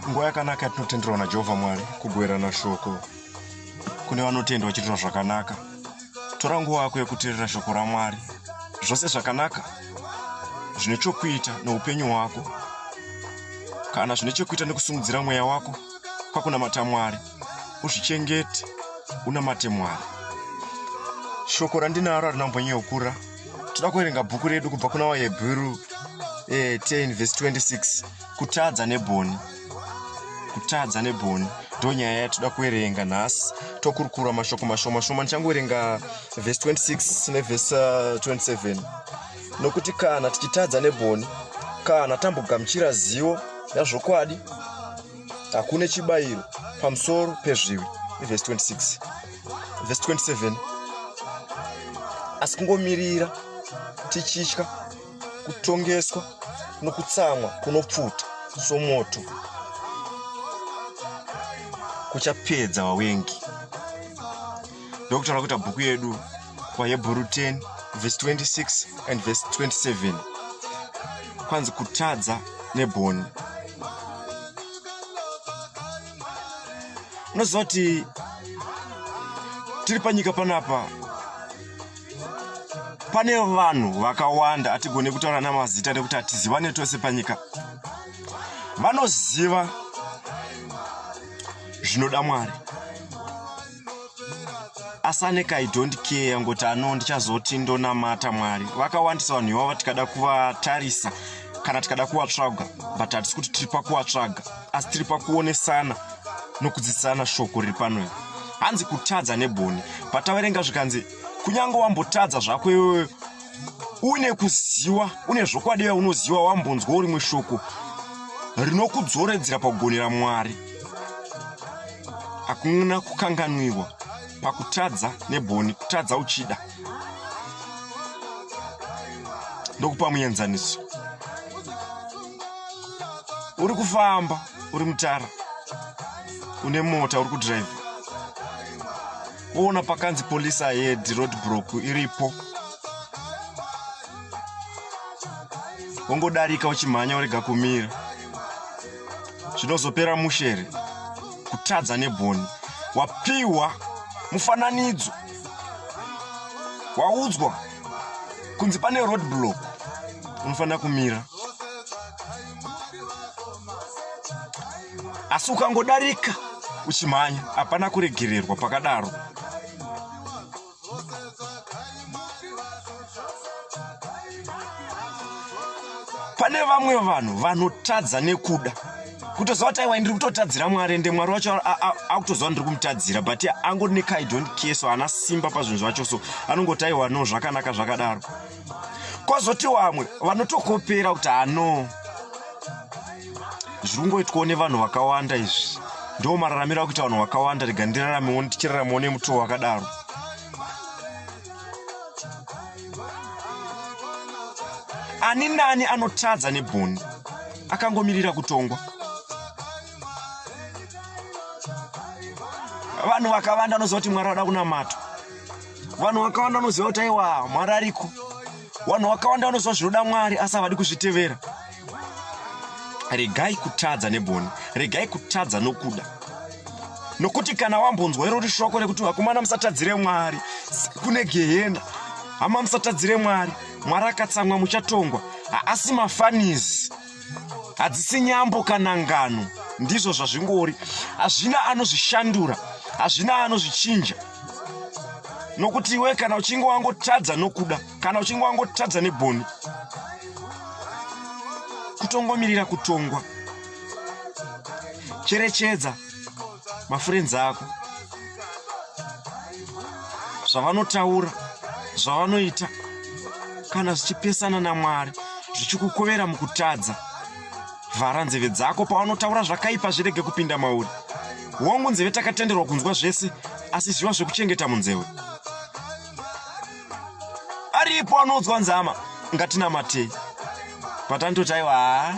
Nguva yakanaka yatinotenderwa naJehovha Mwari kugwerana shoko. Kune vanotendwa vachiita zvakanaka. Tora nguva yako yekuteerera shoko raMwari. Zvose zvakanaka zvine chokuita noupenyu hwako kana zvine chokuita nekusimudzira mweya wako kwakunamata Mwari, uzvichengete, unamate Mwari. Shoko randinaro harina kumbonyekura. Toda kuverenga bhuku redu kubva kuna vaHebheru 10 verse 26. Kutadza nebhoni. Kutadza nebhoni ndo nyaya yatoda kuverenga nhasi. Tokurukura mashoko mashoma. Ndichangoverenga verse 26 neverse 27. Nokuti kana tichitadza nebhoni, kana tambogamuchira zivo yazvokwadi, hakune chibayiro pamusoro pezvivi. Verse 26. Verse 27. Asi kungomirira tichitya kutongeswa nokutsamwa kunopfuta somoto kuchapedza vavengi. Ndokutaura kuita bhuku yedu kwaHebheru 10 verse 26 and verse 27. Kwanzi kutadza nebhoni. Unoziva kuti tiri panyika panapa pane vanhu vakawanda, hatigone kutaura namazita nekuti hatizivane tose panyika. Vanoziva zvinoda Mwari, asi aneka I don't care, ngoti ndichazoti ndonamata Mwari. Vakawandisa vanhu ivavo tikada kuvatarisa kana tikada kuvatsvaga, but hatisi kuti tiri pakuvatsvaga, asi tiri pakuonesana nokudzidzisana shoko riri pano. Hanzi kutadza nebhoni. Pataverenga zvikanzi kunyange wambotadza zvako iwewe une kuziva, une zvokwadi iwe unoziva, wambonzwa rimwe shoko rinokudzoredzera pakugonera Mwari. Hakuna kukanganwiwa pakutadza nebhoni, kutadza uchida. Ndokupa muenzaniso. Uri kufamba, uri mutara, une mota, uri kudrive, woona pakanzi police ahead, roadblock iripo, wongodarika uchimhanya urega kumira, zvinozopera mushere. Kutadza nebhoni. Wapiwa mufananidzo, waudzwa kunzi pane roadblock, unofanira kumira, asi ukangodarika uchimhanya hapana kuregererwa pakadaro. Pane vamwe vanhu vanotadza nekuda, kutoziva kuti aiwa ndiri kutotadzira Mwari, ende Mwari wacho akutoziva ndiri kumutadzira, but angoneka I don't care, so haana simba pazvinhu zvacho, so anongoti aiwa no zvakanaka zvakadaro. Kwazoti vamwe vanotokopera kuti no, zviri kungoitwawo nevanhu vakawanda izvi. Ndo mararamiro akuita vanhu vakawanda, rega ndiraramewo ndichiraramawo nemutoo wakadaro. Ani nani anotadza nebhoni akangomirira kutongwa. Vanhu vakawanda vanoziva kuti Mwari vada kunamata. Vanhu vakawanda vanoziva kuti aiwa Mwari ariko. Vanhu vakawanda vanoziva zvinoda Mwari asi havadi kuzvitevera. Regai kutadza nebhoni, regai kutadza nokuda. Nokuti kana wambonzwa irori shoko rekuti vakomana musatadzire Mwari, kune gehena, hama musatadzire Mwari, Mwari akatsamwa muchatongwa, haasi mafanizi, hadzisi nyambo kana ngano, ndizvo zvazvingori. Hazvina anozvishandura, hazvina anozvichinja. Nokuti iwe kana uchinge wangotadza nokuda, kana uchinge wangotadza nebhoni, kutongomirira kutongwa. Cherechedza mafurenzi ako, zvavanotaura, zvavanoita, kana zvichipesana naMwari, zvichikukovera mukutadza. Vhara nzeve dzako pavanotaura zvakaipa, zvirege kupinda mauri. Hongu nzeve takatenderwa kunzwa zvese, asi ziva zvekuchengeta munzeve. Aripo anonzwa nzama, ngatinamatei. Patandoti aiwa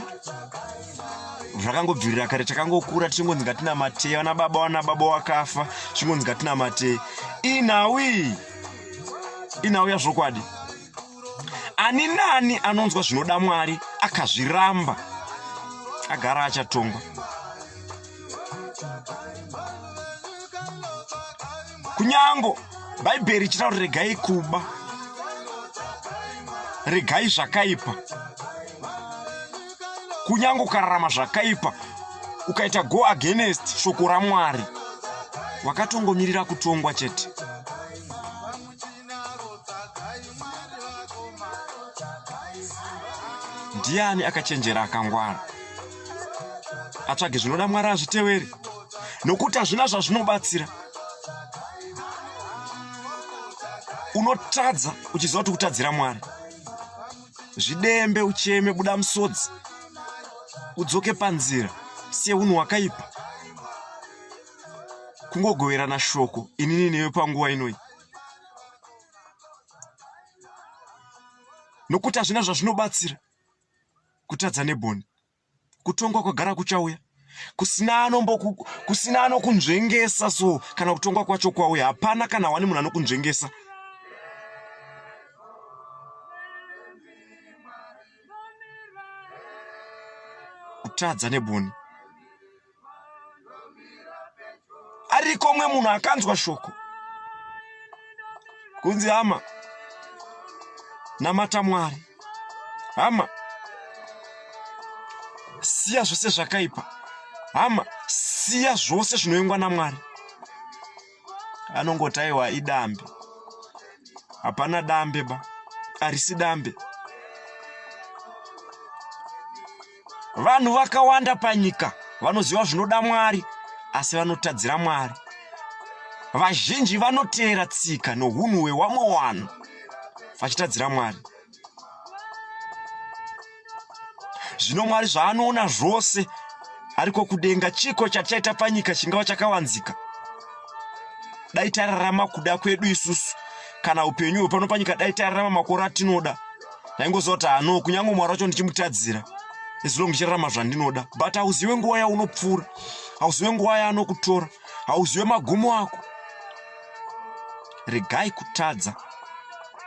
zvakangobvirira kare, takangokura tichingonzi ngatinamatei, vana baba wakafa, tichingonzi ngatinamatei. Inawi yazvokwadi. Ani nani anonzwa zvinoda Mwari akazviramba, agara achatongwa. kunyango bhaibheri chitauri regai kuba, regai zvakaipa. Kunyango ukararama zvakaipa ukaita go against shoko raMwari, wakatongomirira kutongwa chete. Ndiani akachenjera akangwara? Atsvage zvinoda Mwari azvitevere, nokuti hazvina zvazvinobatsira. Unotadza uchiziva kuti kutadzira Mwari. Zvidembe, ucheme, buda musodzi, udzoke panzira, siye unhu wakaipa. Kungogoverana shoko inini newe panguva inoi, nokuti hazvina zvazvinobatsira. Kutadza nebhoni, kutongwa kwagara kuchauya, kusina anokunzvengesa. So kana kutongwa kwacho kwauya, hapana kana wani munhu anokunzvengesa. Kutadza nebhoni. Ariko umwe munhu akanzwa shoko kunzi, hama, namata Mwari, hama, siya zvose zvakaipa, hama, siya zvose zvinoengwa naMwari. Anongotaiwa idambe. Hapana dambe ba, harisi dambe. Vanhu vakawanda panyika vanoziva zvinoda Mwari, asi vanotadzira Mwari. Vazhinji vanoteera tsika nounhu hwevamwe vanhu vachitadzira Mwari. Zvino Mwari zvaanoona zvose ariko kudenga, chiko chachaita panyika chingava chakawanzika. Dai tararama kuda kwedu isusu, kana upenyu hwepano panyika dai tararama makore atinoda, ndaingoziva kuti hano kunyange Mwari wacho ndichimutadzira as long ndichirarama zvandinoda. But hauzive nguva yaunopfuura, hauzive nguva yaanokutora, hauzive magumo ako. Regai kutadza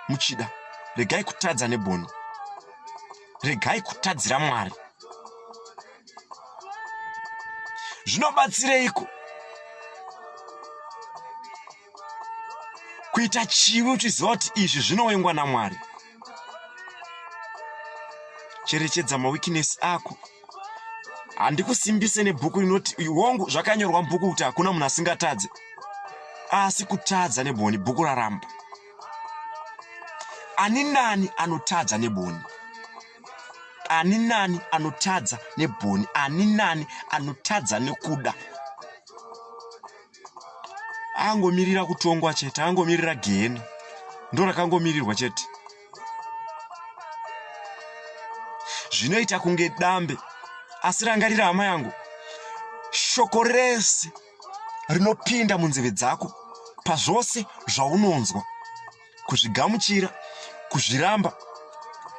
muchida, regai kutadza nebhoni, regai kutadzira Mwari. Zvinobatsireiko kuita chivi uchiziva kuti izvi zvinowengwa naMwari? Cherechedza maweakness ako. Handikusimbise nebhuku rinoti hongu zvakanyorwa mubhuku kuti hakuna munhu asingatadze, asi kutadza nebhoni bhuku raramba. Ani nani anotadza nebhoni? Ani nani anotadza nebhoni? Ani nani anotadza nekuda? Angomirira kutongwa chete, angomirira gehena, ndo rakangomirirwa chete. Zvinoita kunge dambe, asi rangarira hama yangu, shoko rese rinopinda munzeve dzako pazvose zvaunonzwa, kuzvigamuchira, kuzviramba.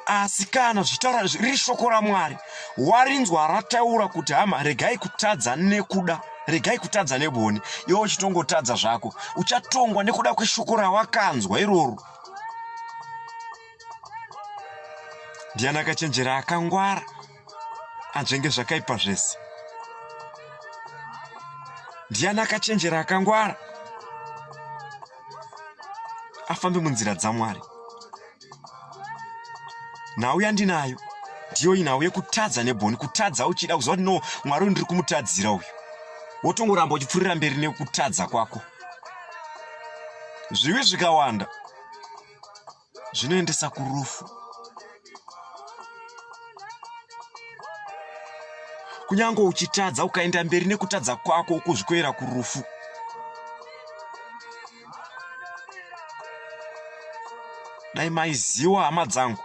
Asi kana zvitaura riri shoko raMwari, warinzwa rataura kuti, hama, regai kutadza nekuda, regai kutadza nebhoni, iwe uchitongotadza zvako, uchatongwa nekuda kweshoko rawakanzwa iroro. Ndiani akachenjera akangwara anzvenge zvakaipa zvese? Ndiani akachenjera akangwara afambe munzira dzaMwari? Nhau yandinayo ndiyo inhau yekutadza nebhoni, kutadza uchida kuziva kuti no, Mwari uyu ndiri kumutadzira uyu, wotongoramba uchipfuurira mberi nekutadza kwako. Zvivi zvikawanda zvinoendesa kurufu. Kunyange uchitadza ukaenda mberi nekutadza kwako, ukuzvikwera kurufu. Dai maiziwa, hama dzangu,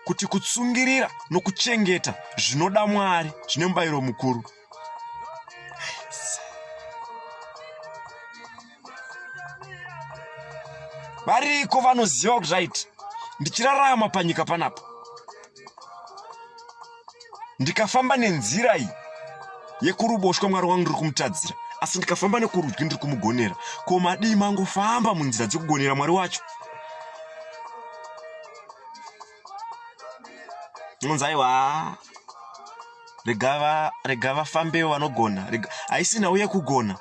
kuti kutsungirira nokuchengeta zvinoda Mwari zvine mubayiro mukuru. Variko vanoziva kuti zvaiti ndichirarama panyika panapa, ndikafamba nenzira iyi yekuruboshwe Mwari wangu ndiri kumutadzira, asi ndikafamba nekurudyi ndiri kumugonera. Ko madii mangofamba munzira dzekugonera Mwari wacho? Nonzi aiwa, rega vafambewo vanogona. Haisi nhau yekugona,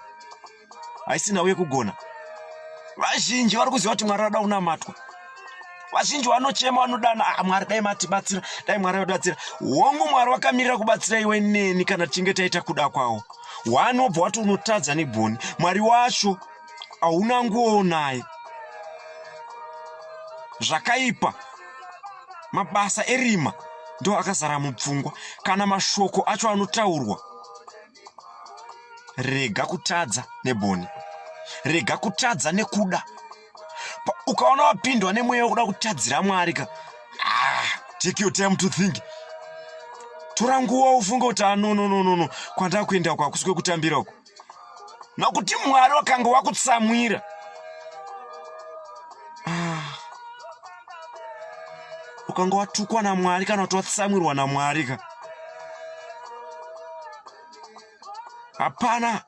haisina uye kugona. Vazhinji vari kuziva kuti Mwari vada unamatwa. Vazhinji vanochema vanodana, Mwari dai matibatsira, dai Mwari vadatsira. Hongu Mwari wakamirira kubatsira iwe neni kana tichinge taita kuda kwawo. Wanobva wati unotadza nebhoni, Mwari wacho hauna nguo naye. Zvakaipa, mabasa erima ndo akazara mupfungwa, kana mashoko acho anotaurwa. Rega kutadza nebhoni, rega kutadza nekuda. Ukaona wapindwa nemweya wekuda kutadzira Mwari ka, take your time to think. Tora nguva ufunge kuti no, kwandava kuenda uko hakusi kwekutambira uko. Nokuti Mwari wakanga wakutsamwira. Ukanga watukwa naMwari kana kuti watsamwirwa naMwari ka. Hapana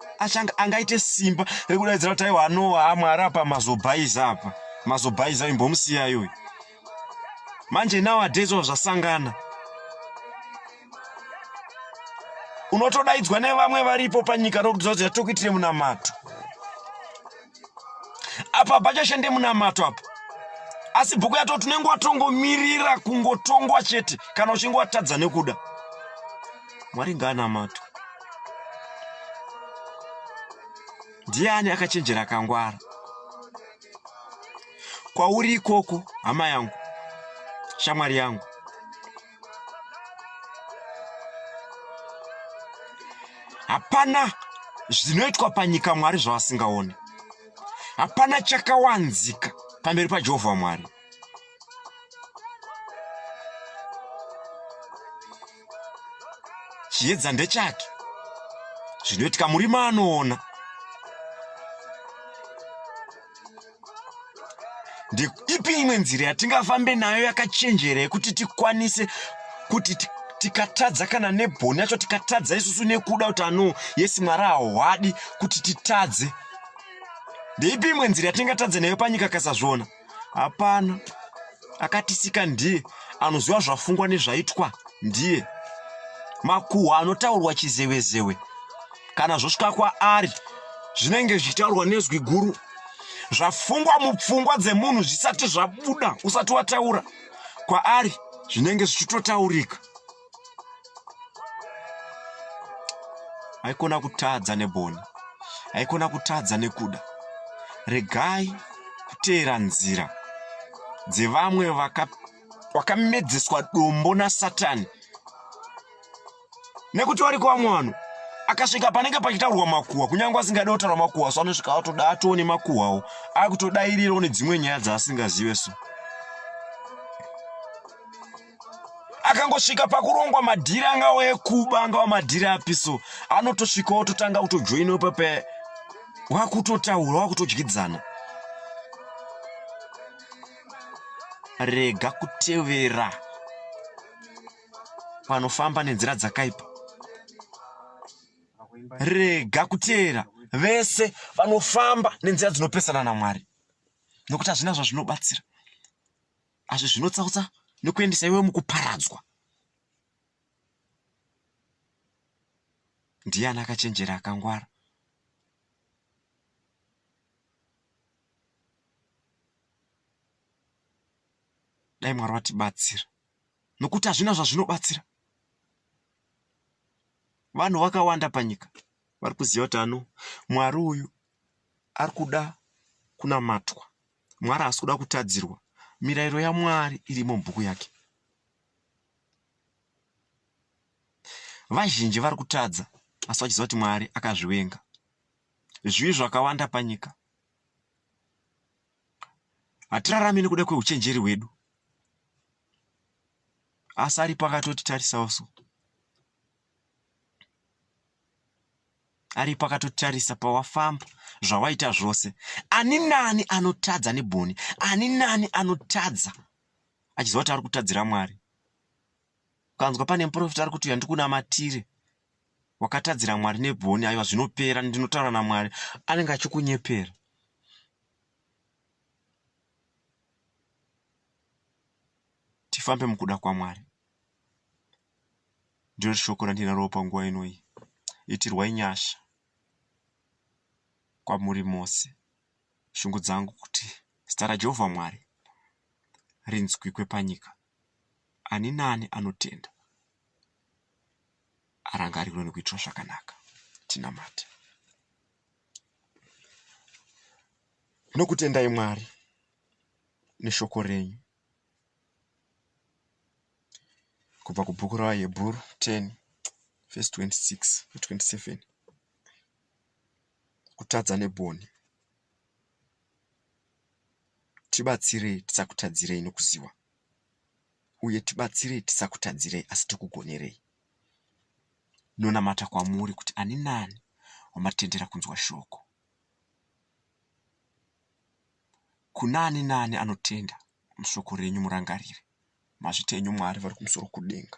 angaite simba rekudaidzira kuti aiwa Noa Mwari apa mazobhaiza apa. Mazobhaiza imbomusiya iyoyo. Manje nowadays zvasangana. Unotodaidzwa nevamwe varipo panyika rokuti tokuitire munamato. Apa pachashande munamato apa. Asi bhuku yato tunenge watongomirira kungotongwa chete kana uchinge watadza nekuda. Mwari ngaanamato. Ndiani akachenjera akangwara? Kwauri ikoko, hama yangu, shamwari yangu. Hapana zvinoitwa panyika Mwari zvavasingaoni. Hapana chakawanzika pamberi paJehovha Mwari. Chiedza ndechake. Zvinoitika murima anoona. Ipi imwe nzira yatingafambe nayo yakachenjera yekuti tikwanise kuti tikatadza kana nebhoni yacho tikatadza isusu nekuda kuti Yesu Mwari hawadi kuti titadze. Ndeipi imwe nzira yatingatadza nayo panyika kasazvona? Hapana. Akatisika ndiye, anoziva zvafungwa nezvaitwa ndiye. Makuhwa anotaurwa chizevezewe kana zvosvika kwaari zvinenge zvichitaurwa nezwi guru. Zvafungwa mupfungwa dzemunhu zvisati zvabuda usati wataura kwaari zvinenge zvichitotaurika. Haikona kutadza nebhoni, haikona kutadza nekuda. Regai kuteera nzira dzevamwe vakamedzeswa dombo naSatani. Nekuti vari kwamwe vanhu akasvika panenge pachitaurwa makuhwa, kunyange asingade kutaura makuhwa, so anosvika atoda atone makuhwawo, akutodairirawo nedzimwe nyaya dzaasingazive so. Akangosvika pakurongwa madhiri angava ekuba, angava madhiri api so, anotosvikawo totanga kutojoinawo pepe, wakutotaura, wakutodyidzana. Rega kutevera panofamba nenzira dzakaipa. Rega kuteera vese vanofamba nenzira dzinopesana naMwari, nokuti hazvina zvazvinobatsira. Azvi zvinotsautsa nokuendesa iwe mukuparadzwa. Ndiani akachenjera akangwara? Dai Mwari watibatsira, nokuti hazvina zvazvinobatsira. Vanhu vakawanda panyika vari kuziva kuti Mwari uyu ari kuda kunamatwa. Mwari haasi kuda kutadzirwa. Mirayiro yaMwari irimo mubhuku yake. Vazhinji vari kutadza asi vachiziva kuti Mwari akazvivenga. Zvivi zvakawanda panyika. Hatirarami nekuda kweuchenjeri hwedu, asi ari pakatotitarisawo so. Ari pakatotarisa pawafamba, zvawaita zvose. Ani nani anotadza nebhoni, ani nani anotadza achiziva kuti ari kutadzira Mwari. Ukanzwa pane muprofita ari kuti ndikunamatire, wakatadzira Mwari nebhoni, aiwa zvinopera, ndinotaura naMwari, anenge achikunyepera. Tifambe mukuda kwaMwari. Ndiro shoko randinaro panguva ino iyi. Itirwai nyasha. kwamuri mose. Shungu dzangu kuti zita raJehovha Mwari rinzwikwe panyika. Ani nani anotenda arangarirwe nekuitwa zvakanaka. Tinamate. Nokutendai Mwari neshoko renyu. Kubva kubhuku raHebheru 10 verse 26 27. Kutadza nebhoni. Tibatsirei tisakutadzirei nokuziva, uye tibatsirei tisakutadzirei asi tikugonerei. Nonamata kwamuri kuti ani nani wamatendera kunzwa shoko. Kuna ani nani anotenda mushoko renyu murangarire. Mazvitenyu Mwari vari kumusoro kudenga.